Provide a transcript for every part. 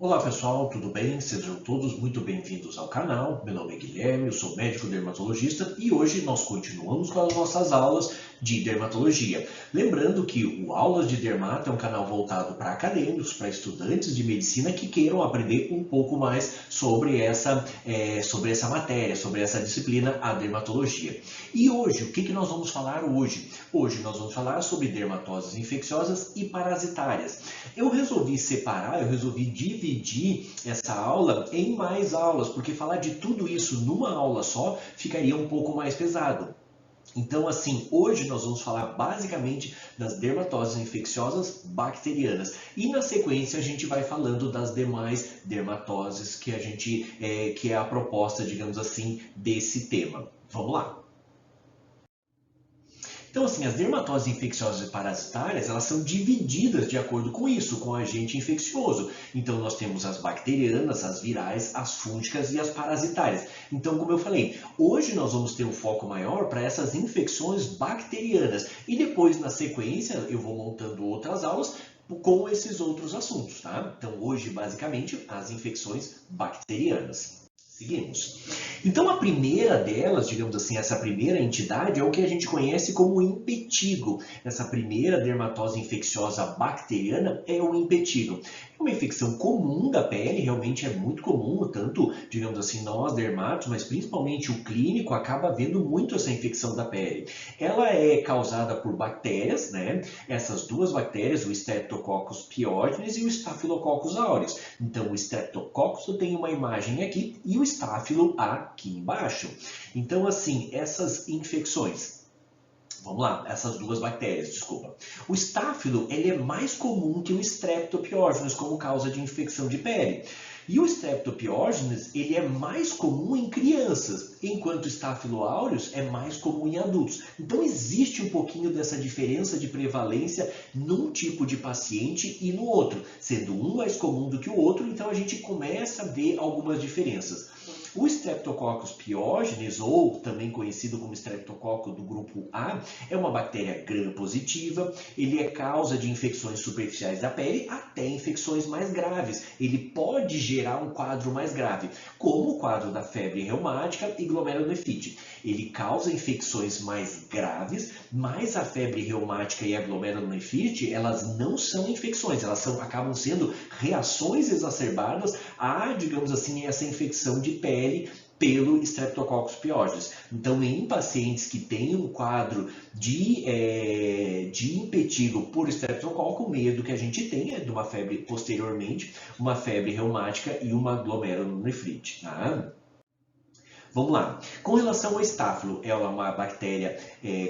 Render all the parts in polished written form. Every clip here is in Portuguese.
Olá pessoal, tudo bem? Sejam todos muito bem-vindos ao canal. Meu nome é Guilherme, eu sou médico dermatologista e hoje nós continuamos com as nossas aulas de dermatologia. Lembrando que o Aulas de Dermato é um canal voltado para acadêmicos, para estudantes de medicina que queiram aprender um pouco mais sobre essa matéria, sobre essa disciplina, a dermatologia. E hoje, o que nós vamos falar hoje? Hoje nós vamos falar sobre dermatoses infecciosas e parasitárias. Eu resolvi dividir essa aula em mais aulas, porque falar de tudo isso numa aula só ficaria um pouco mais pesado. Então, assim, hoje nós vamos falar basicamente das dermatoses infecciosas bacterianas. E na sequência a gente vai falando das demais dermatoses que é a proposta, digamos assim, desse tema. Vamos lá. Então, assim, as dermatoses infecciosas e parasitárias, elas são divididas de acordo com isso, com o agente infeccioso. Então, nós temos as bacterianas, as virais, as fúngicas e as parasitárias. Então, como eu falei, hoje nós vamos ter um foco maior para essas infecções bacterianas. E depois, na sequência, eu vou montando outras aulas com esses outros assuntos, tá? Então, hoje, basicamente, as infecções bacterianas. Seguimos. Então, a primeira delas, digamos assim, essa primeira entidade é o que a gente conhece como impetigo. Essa primeira dermatose infecciosa bacteriana é o impetigo. É uma infecção comum da pele, realmente é muito comum, tanto, digamos assim, nós dermatos, mas principalmente o clínico acaba vendo muito essa infecção da pele. Ela é causada por bactérias, né? Essas duas bactérias, o Streptococcus pyogenes e o Staphylococcus aureus. Então, o Streptococcus eu tenho uma imagem aqui e o Staphylo aqui embaixo. Então, assim, essas infecções, vamos lá, essas duas bactérias, desculpa. O Staphylo, ele é mais comum que o Streptopyogenes como causa de infecção de pele. E o Streptopyogenes, ele é mais comum em crianças, enquanto o Staphylo aureus é mais comum em adultos. Então existe um pouquinho dessa diferença de prevalência num tipo de paciente e no outro, sendo um mais comum do que o outro, então a gente começa a ver algumas diferenças. O Streptococcus pyogenes, ou também conhecido como Streptococcus do grupo A, é uma bactéria gram-positiva, ele é causa de infecções superficiais da pele até infecções mais graves. Ele pode gerar um quadro mais grave, como o quadro da febre reumática e glomerulonefrite. Ele causa infecções mais graves, mas a febre reumática e a glomerulonefrite, elas não são infecções, acabam sendo reações exacerbadas a, digamos assim, essa infecção de pele pelo Streptococcus pyogenes. Então, em pacientes que têm um quadro de impetigo por Streptococcus, o medo que a gente tem é de uma febre posteriormente, uma febre reumática e uma glomerulonefrite. Tá? Vamos lá. Com relação ao estáfilo, ela é uma bactéria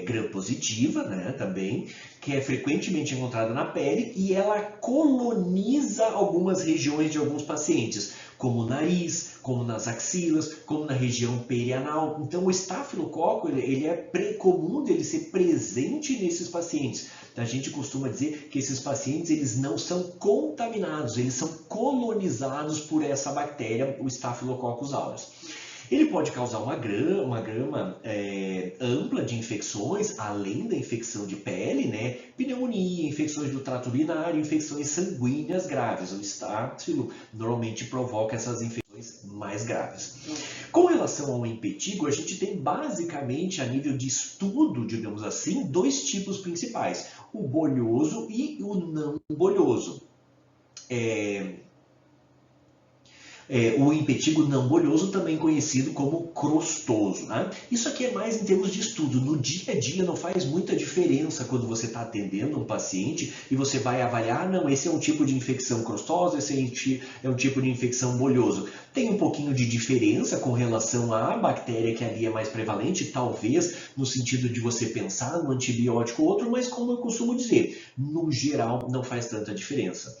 gram-positiva, né, também, que é frequentemente encontrada na pele e ela coloniza algumas regiões de alguns pacientes, como o nariz, como nas axilas, como na região perianal. Então, o estafilococo, ele é comum dele ser presente nesses pacientes. A gente costuma dizer que esses pacientes eles não são contaminados, eles são colonizados por essa bactéria, o Staphylococcus aureus. Ele pode causar uma gama ampla de infecções, além da infecção de pele, né? Pneumonia, infecções do trato urinário, infecções sanguíneas graves. O estáfilo normalmente provoca essas infecções mais graves. Com relação ao impetigo, a gente tem basicamente, a nível de estudo, digamos assim, dois tipos principais: o bolhoso e o não bolhoso. O impetigo não bolhoso, também conhecido como crostoso. Né? Isso aqui é mais em termos de estudo. No dia a dia não faz muita diferença quando você está atendendo um paciente e você vai avaliar, não, esse é um tipo de infecção crostosa, esse é um tipo de infecção bolhoso. Tem um pouquinho de diferença com relação à bactéria que ali é mais prevalente, talvez no sentido de você pensar no antibiótico ou outro, mas como eu costumo dizer, no geral não faz tanta diferença.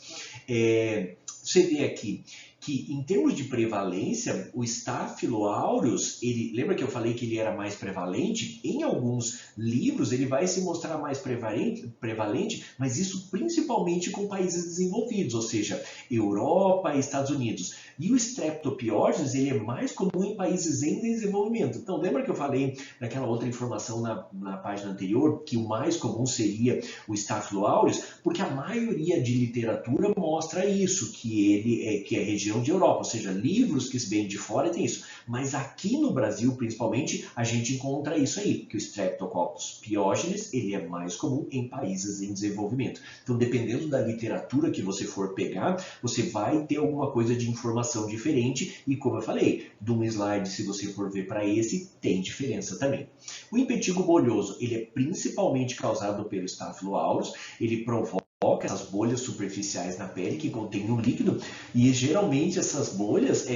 Você vê aqui que em termos de prevalência, o Staphylo aureus, lembra que eu falei que ele era mais prevalente? Em alguns livros ele vai se mostrar mais prevalente, mas isso principalmente com países desenvolvidos, ou seja, Europa e Estados Unidos. E o Streptopiógenes, ele é mais comum em países em desenvolvimento. Então, lembra que eu falei naquela outra informação na página anterior, que o mais comum seria o Staphylo aureus? Porque a maioria de literatura mostra isso, que é região de Europa, ou seja, livros que vêm de fora tem isso. Mas aqui no Brasil, principalmente, a gente encontra isso aí, que o Streptococcus pyogenes, ele é mais comum em países em desenvolvimento. Então, dependendo da literatura que você for pegar, você vai ter alguma coisa de informação diferente e, como eu falei, de um slide, se você for ver para esse, tem diferença também. O impetigo bolhoso, ele é principalmente causado pelo Staphylo aureus, ele provoca essas bolhas superficiais na pele que contêm um líquido e geralmente essas bolhas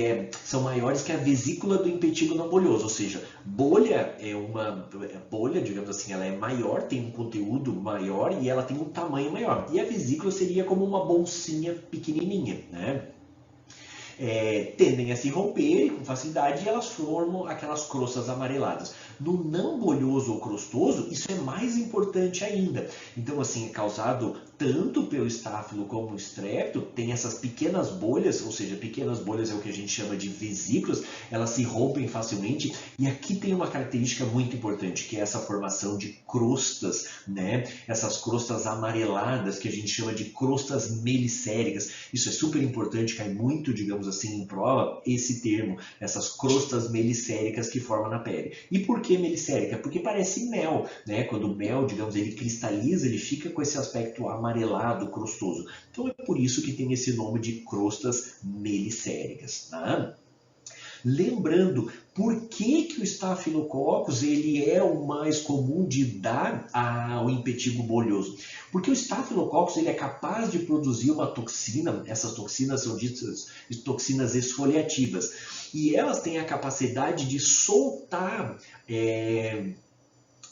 são maiores que a vesícula do impetigo não bolhoso, ou seja, bolha é uma bolha, digamos assim, ela é maior, tem um conteúdo maior e ela tem um tamanho maior. E a vesícula seria como uma bolsinha pequenininha, né? Tendem a se romper com facilidade e elas formam aquelas crostas amareladas. No não bolhoso ou crostoso, isso é mais importante ainda. Então, assim, é causado tanto pelo estáfilo como o estrepto, tem essas pequenas bolhas, ou seja, pequenas bolhas é o que a gente chama de vesículas, elas se rompem facilmente. E aqui tem uma característica muito importante, que é essa formação de crostas, né? Essas crostas amareladas, que a gente chama de crostas melicéricas. Isso é super importante, cai muito, digamos assim, em prova, esse termo, essas crostas melicéricas que formam na pele. E por que melicérica? Porque parece mel, né? Quando o mel, digamos, ele cristaliza, ele fica com esse aspecto amarelado, crostoso. Então é por isso que tem esse nome de crostas melicéricas, tá? Lembrando, por que o Staphylococcus ele é o mais comum de dar ao impetigo bolhoso? Porque o Staphylococcus ele é capaz de produzir uma toxina, essas toxinas são ditas toxinas esfoliativas, e elas têm a capacidade de soltar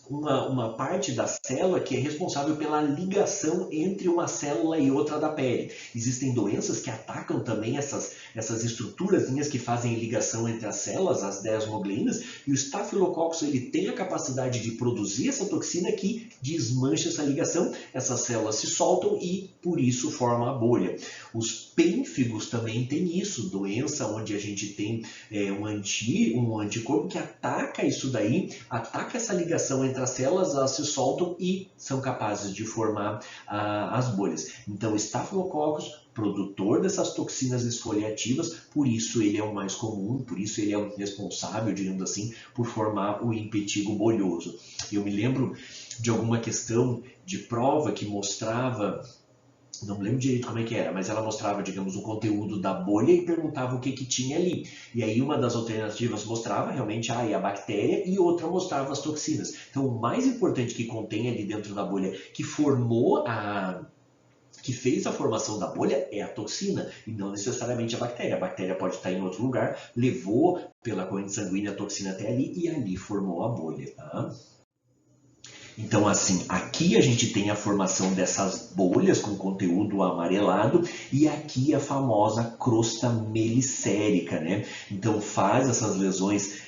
uma parte da célula que é responsável pela ligação entre uma célula e outra da pele. Existem doenças que atacam também essas estruturazinhas que fazem ligação entre as células, as desmogleínas, e o Staphylococcus ele tem a capacidade de produzir essa toxina que desmancha essa ligação, essas células se soltam e por isso forma a bolha. Os pênfigos também têm isso, doença onde a gente tem um anticorpo que ataca isso daí, ataca essa ligação entre as células, elas se soltam e são capazes de formar as bolhas. Então, o Staphylococcus, produtor dessas toxinas esfoliativas, por isso ele é o mais comum, por isso ele é o responsável, digamos assim, por formar o impetigo bolhoso. Eu me lembro de alguma questão de prova que mostrava, não me lembro direito como é que era, mas ela mostrava, digamos, o conteúdo da bolha e perguntava o que tinha ali. E aí uma das alternativas mostrava realmente a bactéria e outra mostrava as toxinas. Então o mais importante que contém ali dentro da bolha, que fez a formação da bolha é a toxina e não necessariamente a bactéria. A bactéria pode estar em outro lugar, levou pela corrente sanguínea a toxina até ali e ali formou a bolha, tá? Então, assim, aqui a gente tem a formação dessas bolhas com conteúdo amarelado e aqui a famosa crosta melicérica, né? Então, faz essas lesões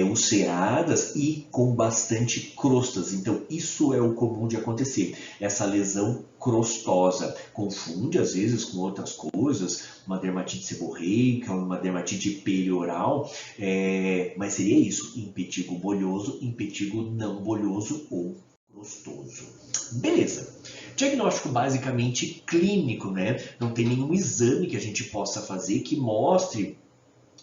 ulceradas e com bastante crostas. Então, isso é o comum de acontecer, essa lesão crostosa. Confunde, às vezes, com outras coisas, uma dermatite seborreica, uma dermatite perioral, mas seria isso, impetigo bolhoso, impetigo não bolhoso ou gostoso. Beleza. Diagnóstico basicamente clínico, né? Não tem nenhum exame que a gente possa fazer que mostre,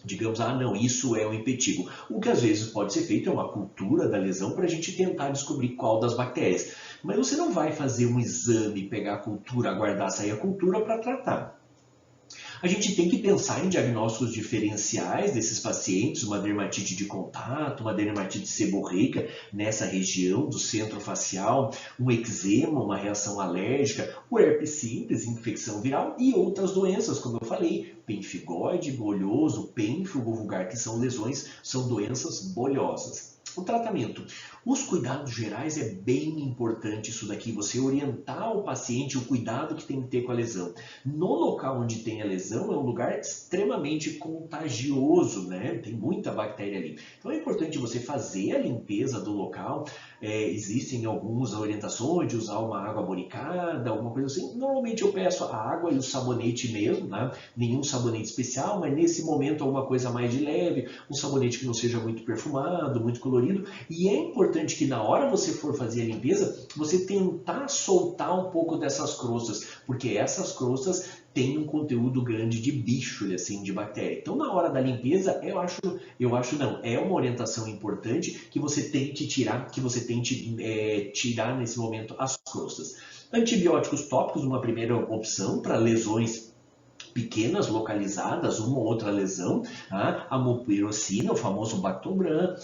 digamos, não, isso é um impetigo. O que às vezes pode ser feito é uma cultura da lesão para a gente tentar descobrir qual das bactérias. Mas você não vai fazer um exame, pegar a cultura, aguardar sair a cultura para tratar. A gente tem que pensar em diagnósticos diferenciais desses pacientes, uma dermatite de contato, uma dermatite seborreica nessa região do centro facial, um eczema, uma reação alérgica, o herpes simples, infecção viral e outras doenças, como eu falei, pemphigoide, bolhoso, pênfigo vulgar, que são lesões, são doenças bolhosas. O tratamento. Os cuidados gerais é bem importante isso daqui, você orientar o paciente o cuidado que tem que ter com a lesão. No local onde tem a lesão é um lugar extremamente contagioso, né? Tem muita bactéria ali. Então é importante você fazer a limpeza do local. Existem algumas orientações de usar uma água boricada, alguma coisa assim. Normalmente eu peço a água e o sabonete mesmo, né? Nenhum sabonete especial, mas nesse momento alguma coisa mais de leve, um sabonete que não seja muito perfumado, muito colorido. E é importante que na hora você for fazer a limpeza, você tentar soltar um pouco dessas crostas, porque essas crostas têm um conteúdo grande de bicho, assim, de bactéria. Então na hora da limpeza, eu acho não, é uma orientação importante que você tente tirar, tirar nesse momento as crostas. Antibióticos tópicos, uma primeira opção para lesões pequenas, localizadas, uma ou outra lesão, tá? A mupirocina, o famoso Bactroban,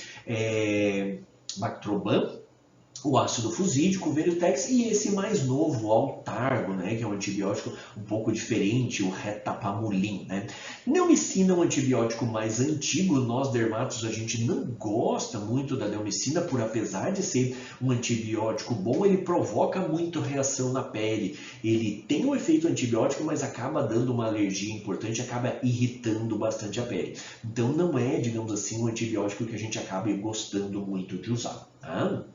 o ácido fusídico, o Veritex e esse mais novo, o Altargo, né, que é um antibiótico um pouco diferente, o Retapamulin, né. Neomicina é um antibiótico mais antigo, nós dermatos a gente não gosta muito da neomicina, apesar de ser um antibiótico bom, ele provoca muito reação na pele, ele tem um efeito antibiótico, mas acaba dando uma alergia importante, acaba irritando bastante a pele. Então não é, digamos assim, um antibiótico que a gente acabe gostando muito de usar, tá?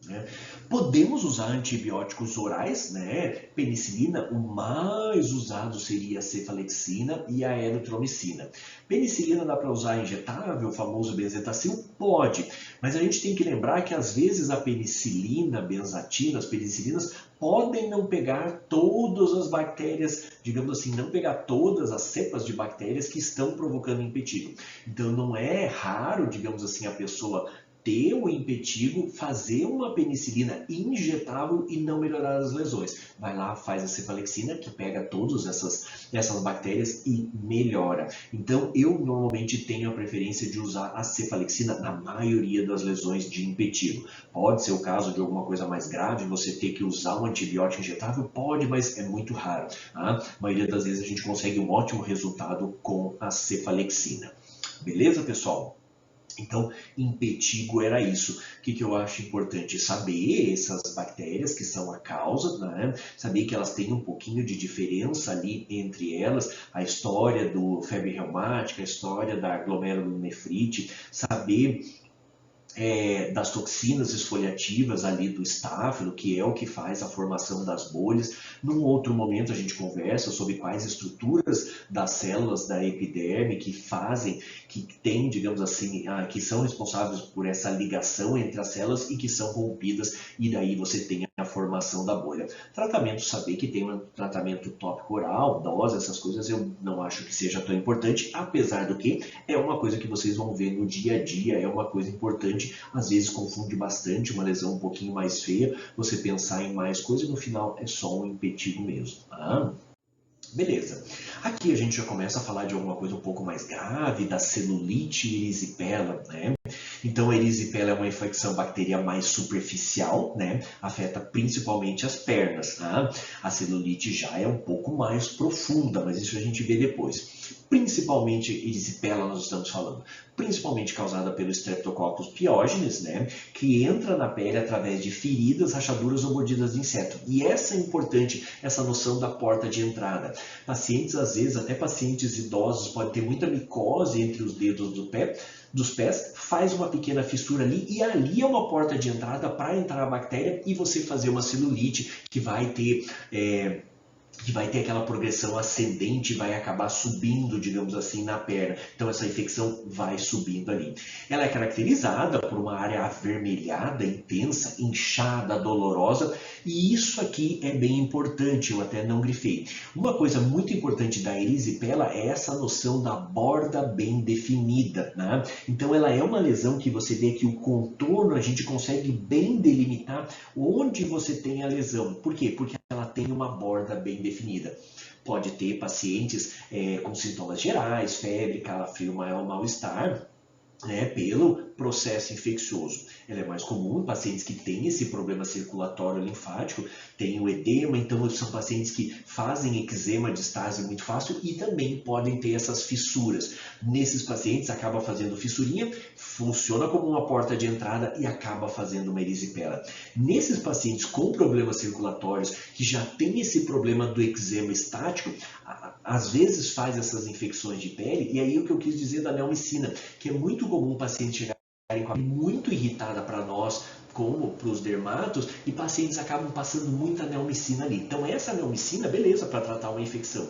Né? Podemos usar antibióticos orais, né? Penicilina, o mais usado seria a cefalexina e a eritromicina. Penicilina dá para usar injetável, o famoso benzetacil? Pode, mas a gente tem que lembrar que às vezes a penicilina, benzatina, as penicilinas podem não pegar todas as bactérias, digamos assim, não pegar todas as cepas de bactérias que estão provocando impetigo. Então não é raro, digamos assim, a pessoa ter o impetigo, fazer uma penicilina injetável e não melhorar as lesões. Vai lá, faz a cefalexina, que pega todas essas bactérias e melhora. Então, eu normalmente tenho a preferência de usar a cefalexina na maioria das lesões de impetigo. Pode ser o caso de alguma coisa mais grave, você ter que usar um antibiótico injetável? Pode, mas é muito raro. Tá? A maioria das vezes a gente consegue um ótimo resultado com a cefalexina. Beleza, pessoal? Então, impetigo era isso. O que eu acho importante? Saber essas bactérias que são a causa, né? Saber que elas têm um pouquinho de diferença ali entre elas, a história do febre reumática, a história da glomerulonefrite, saber das toxinas esfoliativas ali do estáfilo, que é o que faz a formação das bolhas. Num outro momento a gente conversa sobre quais estruturas das células da epiderme que fazem, que tem, digamos assim, que são responsáveis por essa ligação entre as células e que são rompidas, e daí você tem a formação da bolha. Tratamento, saber que tem um tratamento tópico oral, dose, essas coisas eu não acho que seja tão importante, apesar do que é uma coisa que vocês vão ver no dia a dia, é uma coisa importante. Às vezes confunde bastante uma lesão um pouquinho mais feia, você pensar em mais coisa e no final é só um impetigo mesmo. Tá? Beleza. Aqui a gente já começa a falar de alguma coisa um pouco mais grave, da celulite erisipela, né? Então, a erisipela é uma infecção bacteriana mais superficial, né? Afeta principalmente as pernas, tá? A celulite já é um pouco mais profunda, mas isso a gente vê depois. Principalmente erisipela nós estamos falando, principalmente causada pelo Streptococcus pyogenes, né? Que entra na pele através de feridas, rachaduras ou mordidas de inseto. E essa é importante, essa noção da porta de entrada. Pacientes, às vezes, até pacientes idosos, podem ter muita micose entre os dedos dos pés, faz uma pequena fissura ali e ali é uma porta de entrada para entrar a bactéria e você fazer uma celulite que vai ter aquela progressão ascendente, vai acabar subindo, digamos assim, na perna. Então essa infecção vai subindo ali. Ela é caracterizada por uma área avermelhada, intensa, inchada, dolorosa, e isso aqui é bem importante, eu até não grifei. Uma coisa muito importante da erisipela é essa noção da borda bem definida, né? Então ela é uma lesão que você vê que o contorno a gente consegue bem delimitar onde você tem a lesão. Por quê? Porque ela tem uma borda bem definida. Pode ter pacientes com sintomas gerais, febre, calafrio, mal-estar, né, processo infeccioso. Ela é mais comum em pacientes que têm esse problema circulatório linfático, têm o edema, então são pacientes que fazem eczema de estase muito fácil e também podem ter essas fissuras. Nesses pacientes acaba fazendo fissurinha, funciona como uma porta de entrada e acaba fazendo uma erisipela. Nesses pacientes com problemas circulatórios, que já tem esse problema do eczema estático, às vezes faz essas infecções de pele, e aí o que eu quis dizer da neomicina, que é muito comum o paciente chegar com a pele muito irritada para nós, como para os dermatos, e pacientes acabam passando muita neomicina ali. Então essa neomicina, beleza, para tratar uma infecção.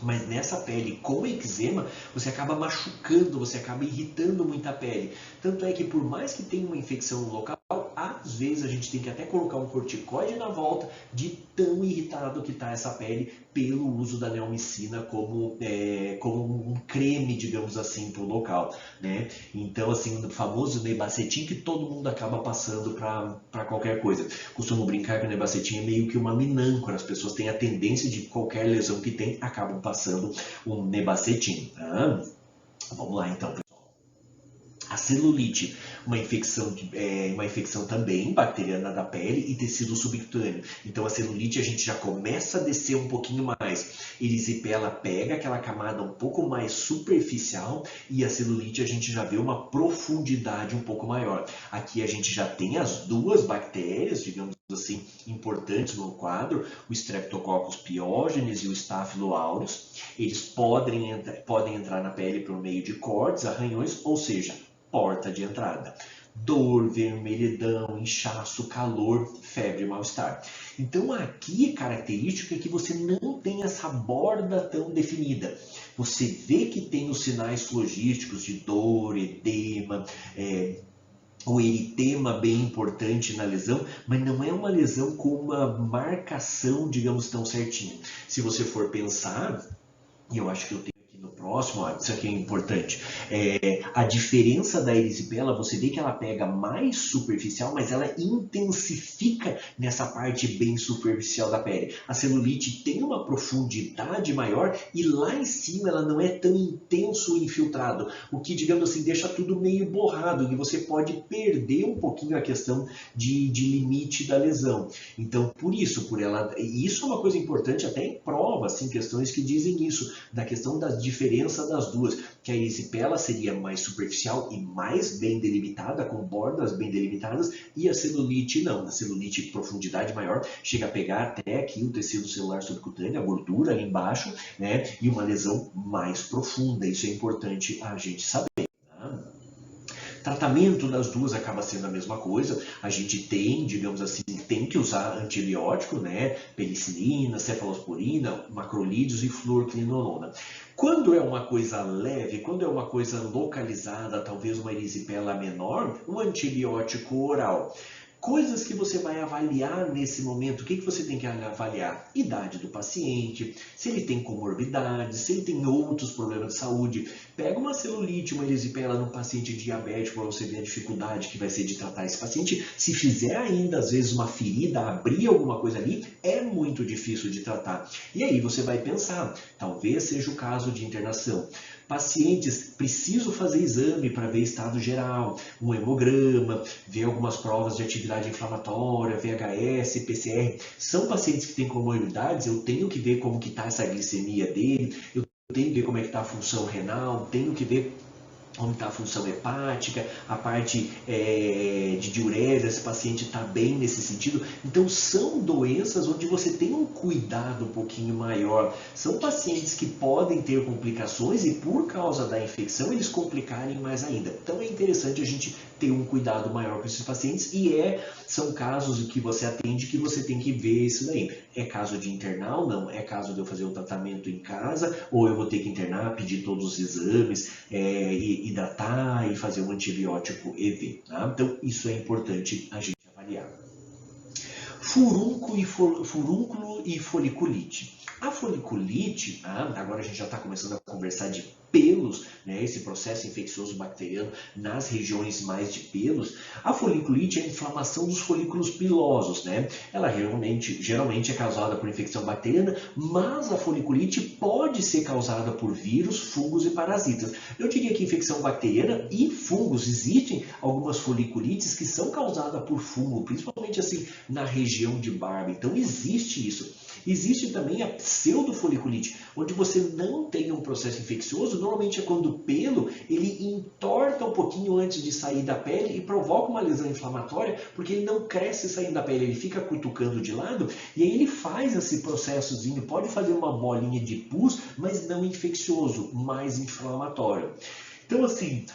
Mas nessa pele com eczema, você acaba machucando, você acaba irritando muito a pele. Tanto é que por mais que tenha uma infecção no local, às vezes a gente tem que até colocar um corticoide na volta de tão irritado que está essa pele pelo uso da neomicina como um creme, digamos assim, para o local, né? Então, assim, o famoso nebacetim que todo mundo acaba passando para qualquer coisa. Costumo brincar que o nebacetim é meio que uma minâncora, as pessoas têm a tendência de qualquer lesão que tem, acabam passando um nebacetim. Tá? Vamos lá, então. A celulite, uma infecção também bacteriana da pele e tecido subcutâneo. Então a celulite a gente já começa a descer um pouquinho mais. Erisipela pega aquela camada um pouco mais superficial e a celulite a gente já vê uma profundidade um pouco maior. Aqui a gente já tem as duas bactérias, digamos assim, importantes no quadro, o Streptococcus pyogenes e o Staphylo aureus. Eles podem entrar na pele por meio de cortes, arranhões, ou seja, porta de entrada. Dor, vermelhidão, inchaço, calor, febre, mal-estar. Então aqui a característica é que você não tem essa borda tão definida. Você vê que tem os sinais flogísticos de dor, edema, o eritema bem importante na lesão, mas não é uma lesão com uma marcação, digamos, tão certinha. Se você for pensar, e eu acho que eu tenho no próximo, isso aqui é importante, a diferença da erisipela, você vê que ela pega mais superficial, mas ela intensifica nessa parte bem superficial da pele. A celulite tem uma profundidade maior e lá em cima ela não é tão intenso infiltrado, o que, digamos assim, deixa tudo meio borrado e você pode perder um pouquinho a questão de limite da lesão. Então, e isso é uma coisa importante até em prova, assim, questões que dizem isso, da questão da diferença das duas, que a erisipela seria mais superficial e mais bem delimitada, com bordas bem delimitadas, e a celulite não. A celulite, profundidade maior, chega a pegar até aqui o tecido celular subcutâneo, a gordura ali embaixo, né? E uma lesão mais profunda. Isso é importante a gente saber. Tratamento das duas acaba sendo a mesma coisa. A gente tem, digamos assim, tem que usar antibiótico, né? Penicilina, cefalosporina, macrolídeos e fluorquinolona. Quando é uma coisa leve, quando é uma coisa localizada, talvez uma erisipela menor, um antibiótico oral. Coisas que você vai avaliar nesse momento, o que você tem que avaliar? Idade do paciente, se ele tem comorbidades, se ele tem outros problemas de saúde. Pega uma celulite, uma erisipela no paciente diabético para você ver a dificuldade que vai ser de tratar esse paciente. Se fizer ainda, às vezes, uma ferida, abrir alguma coisa ali, é muito difícil de tratar. E aí você vai pensar, talvez seja o caso de internação. Pacientes, preciso fazer exame para ver estado geral, um hemograma, ver algumas provas de atividade inflamatória, VHS, PCR. São pacientes que têm comorbidades, eu tenho que ver como que está essa glicemia dele, eu tenho que ver como é que está a função renal, tenho que ver como está a função hepática, a parte de diurese, esse paciente está bem nesse sentido. Então, são doenças onde você tem um cuidado um pouquinho maior. São pacientes que podem ter complicações e, por causa da infecção, eles complicarem mais ainda. Então, é interessante a gente ter um cuidado maior com esses pacientes e são casos que você atende que você tem que ver isso daí. É caso de internar ou não? É caso de eu fazer o tratamento em casa ou eu vou ter que internar, pedir todos os exames, hidratar e fazer um antibiótico EV. Tá? Então, isso é importante a gente avaliar. Furúnculo e foliculite. A foliculite, agora a gente já está começando a conversar de pelos, né, esse processo infeccioso bacteriano nas regiões mais de pelos. A foliculite é a inflamação dos folículos pilosos, né? Ela geralmente é causada por infecção bacteriana, mas a foliculite pode ser causada por vírus, fungos e parasitas. Eu diria que infecção bacteriana e fungos, existem algumas foliculites que são causadas por fungo, principalmente assim na região de barba. Então existe isso. Existe também a pseudofoliculite, onde você não tem um processo infeccioso, normalmente é quando o pelo ele entorta um pouquinho antes de sair da pele e provoca uma lesão inflamatória, porque ele não cresce saindo da pele, ele fica cutucando de lado e aí ele faz esse processozinho, pode fazer uma bolinha de pus, mas não infeccioso, mais inflamatório. Então, assim,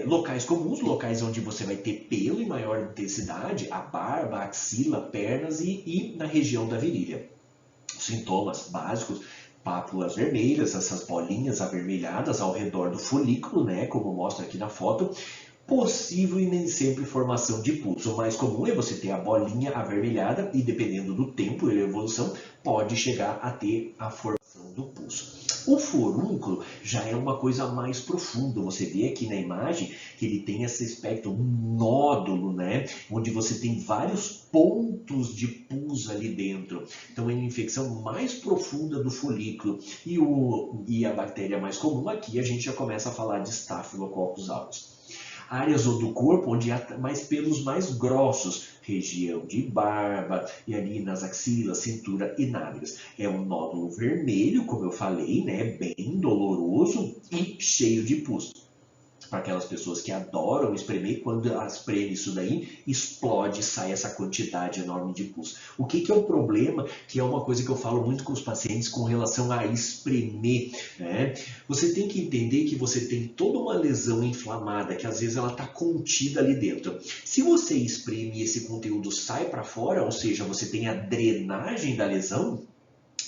locais comuns, locais onde você vai ter pelo em maior intensidade, a barba, a axila, pernas e na região da virilha. Sintomas básicos, pápulas vermelhas, essas bolinhas avermelhadas ao redor do folículo, né, como mostra aqui na foto, possível e nem sempre formação de pus. O mais comum é você ter a bolinha avermelhada e dependendo do tempo e da evolução, pode chegar a ter a formação do pus. O forúnculo já é uma coisa mais profunda. Você vê aqui na imagem que ele tem esse aspecto, um nódulo, né? Onde você tem vários pontos de pus ali dentro. Então é uma infecção mais profunda do folículo. E a bactéria mais comum aqui, a gente já começa a falar de Staphylococcus aureus. Áreas do corpo onde há mais pelos mais grossos, região de barba e ali nas axilas, cintura e nádegas. É um nódulo vermelho, como eu falei, né, bem doloroso e cheio de pus. Para aquelas pessoas que adoram espremer, quando elas espremem isso daí, explode, sai essa quantidade enorme de pus. O que é o problema? Que é uma coisa que eu falo muito com os pacientes com relação a espremer, né? Você tem que entender que você tem toda uma lesão inflamada, que às vezes ela está contida ali dentro. Se você espreme e esse conteúdo sai para fora, ou seja, você tem a drenagem da lesão,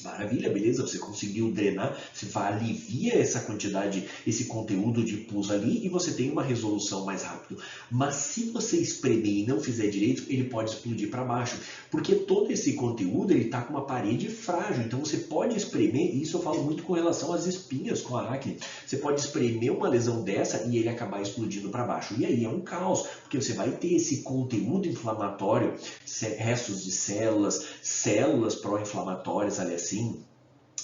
maravilha, beleza, você conseguiu drenar, você alivia essa quantidade, esse conteúdo de pus ali e você tem uma resolução mais rápido. Mas se você espremer e não fizer direito, ele pode explodir para baixo, porque todo esse conteúdo ele está com uma parede frágil, então você pode espremer, e isso eu falo muito com relação às espinhas, com a acne, você pode espremer uma lesão dessa e ele acabar explodindo para baixo, e aí é um caos, porque você vai ter esse conteúdo inflamatório, restos de células pró-inflamatórias, aliás, assim,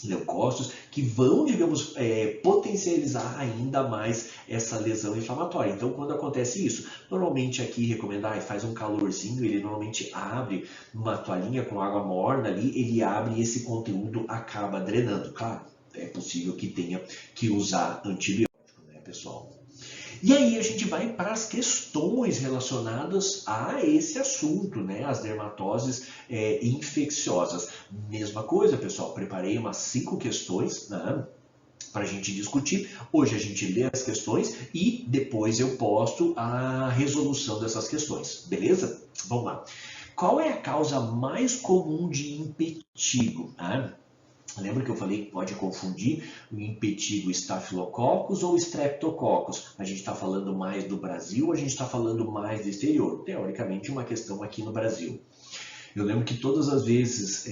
leucócitos, que vão, digamos, potencializar ainda mais essa lesão inflamatória. Então, quando acontece isso, normalmente aqui recomendar, faz um calorzinho, ele normalmente abre uma toalhinha com água morna ali, ele abre e esse conteúdo acaba drenando. Claro, é possível que tenha que usar antibiótico, né, pessoal? E aí a gente vai para as questões relacionadas a esse assunto, né? As dermatoses infecciosas. Mesma coisa, pessoal, preparei umas 5 questões, né, para a gente discutir. Hoje a gente lê as questões e depois eu posto a resolução dessas questões, beleza? Vamos lá. Qual é a causa mais comum de impetigo? Lembra que eu falei que pode confundir o impetigo Staphylococcus ou Streptococcus? A gente está falando mais do Brasil ou a gente está falando mais do exterior? Teoricamente, uma questão aqui no Brasil. Eu lembro que todas as vezes,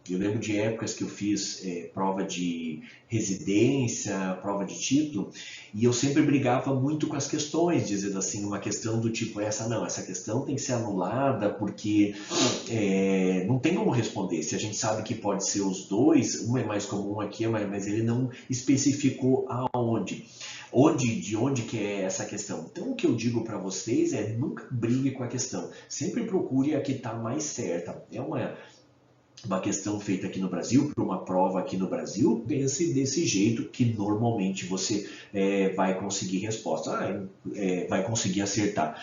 eu lembro de épocas que eu fiz prova de residência, prova de título, e eu sempre brigava muito com as questões, dizendo assim, uma questão do tipo, essa questão tem que ser anulada porque não tem como responder. Se a gente sabe que pode ser os dois, um é mais comum aqui, mas ele não especificou aonde. De onde que é essa questão? Então, o que eu digo para vocês é nunca brigue com a questão. Sempre procure a que está mais certa. É uma questão feita aqui no Brasil, para uma prova aqui no Brasil, pense desse jeito que normalmente você vai conseguir resposta. Vai conseguir acertar.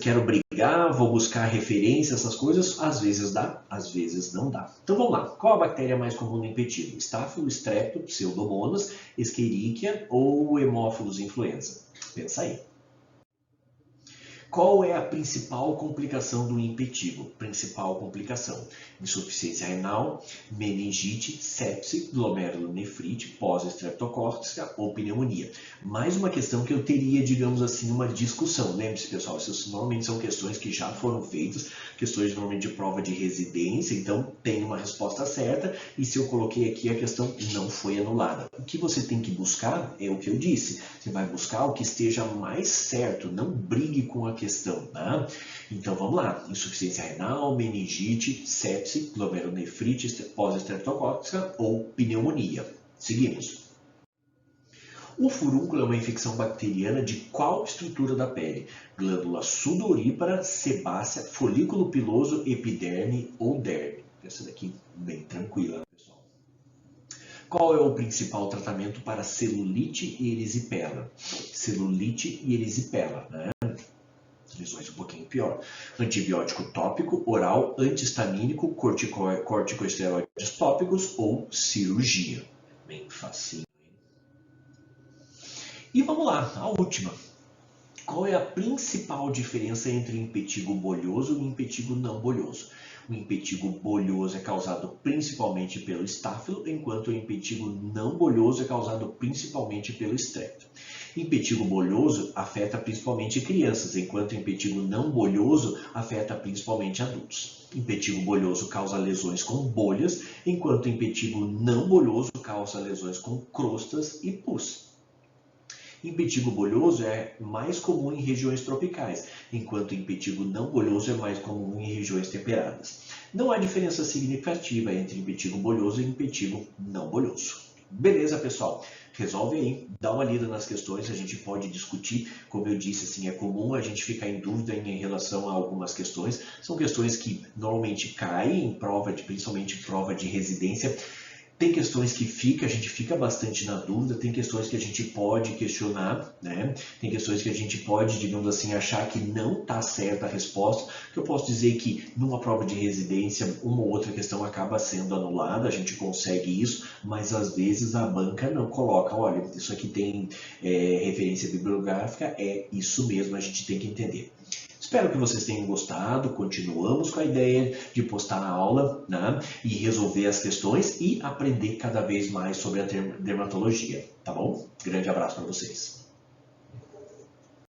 Quero brigar, vou buscar referência, essas coisas, às vezes dá, às vezes não dá. Então vamos lá, qual a bactéria mais comum no impetigo? Staphylo, Strepto, Pseudomonas, Escherichia ou Haemophilus influenza? Pensa aí. Qual é a principal complicação do impetigo? Principal complicação: insuficiência renal, meningite, sepse, glomerulonefrite, pós-estreptocócica ou pneumonia. Mais uma questão que eu teria, digamos assim, uma discussão. Lembre-se, pessoal, essas normalmente são questões que já foram feitas, questões normalmente de prova de residência, então tem uma resposta certa, e se eu coloquei aqui, a questão não foi anulada. O que você tem que buscar é o que eu disse. Você vai buscar o que esteja mais certo, não brigue com a questão, tá? Então vamos lá: insuficiência renal, meningite, sepse, glomerulonefrite, pós-estreptocócica ou pneumonia. Seguimos. O furúnculo é uma infecção bacteriana de qual estrutura da pele? Glândula sudorípara, sebácea, folículo piloso, epiderme ou derme? Essa daqui bem tranquila, pessoal. Qual é o principal tratamento para celulite e erisipela? Celulite e erisipela, né? Lesões um pouquinho pior. Antibiótico tópico, oral, antihistamínico, corticosteroides tópicos ou cirurgia. Bem facinho. E vamos lá, a última. Qual é a principal diferença entre impetigo bolhoso e impetigo não bolhoso? O impetigo bolhoso é causado principalmente pelo estáfilo, enquanto o impetigo não bolhoso é causado principalmente pelo estrepto. Impetigo bolhoso afeta principalmente crianças, enquanto o impetigo não bolhoso afeta principalmente adultos. Impetigo bolhoso causa lesões com bolhas, enquanto o impetigo não bolhoso causa lesões com crostas e pus. Impetigo bolhoso é mais comum em regiões tropicais, enquanto o impetigo não bolhoso é mais comum em regiões temperadas. Não há diferença significativa entre impetigo bolhoso e impetigo não bolhoso. Beleza, pessoal? Resolve aí, dá uma lida nas questões, a gente pode discutir. Como eu disse, assim, é comum a gente ficar em dúvida em relação a algumas questões. São questões que normalmente caem em prova, principalmente prova de residência. Tem questões que a gente fica bastante na dúvida, tem questões que a gente pode questionar, né? Tem questões que a gente pode, digamos assim, achar que não está certa a resposta, que eu posso dizer que numa prova de residência, uma ou outra questão acaba sendo anulada, a gente consegue isso, mas às vezes a banca não coloca, olha, isso aqui tem referência bibliográfica, é isso mesmo, a gente tem que entender. Espero que vocês tenham gostado. Continuamos com a ideia de postar a aula, né, e resolver as questões e aprender cada vez mais sobre a dermatologia, tá bom? Grande abraço para vocês.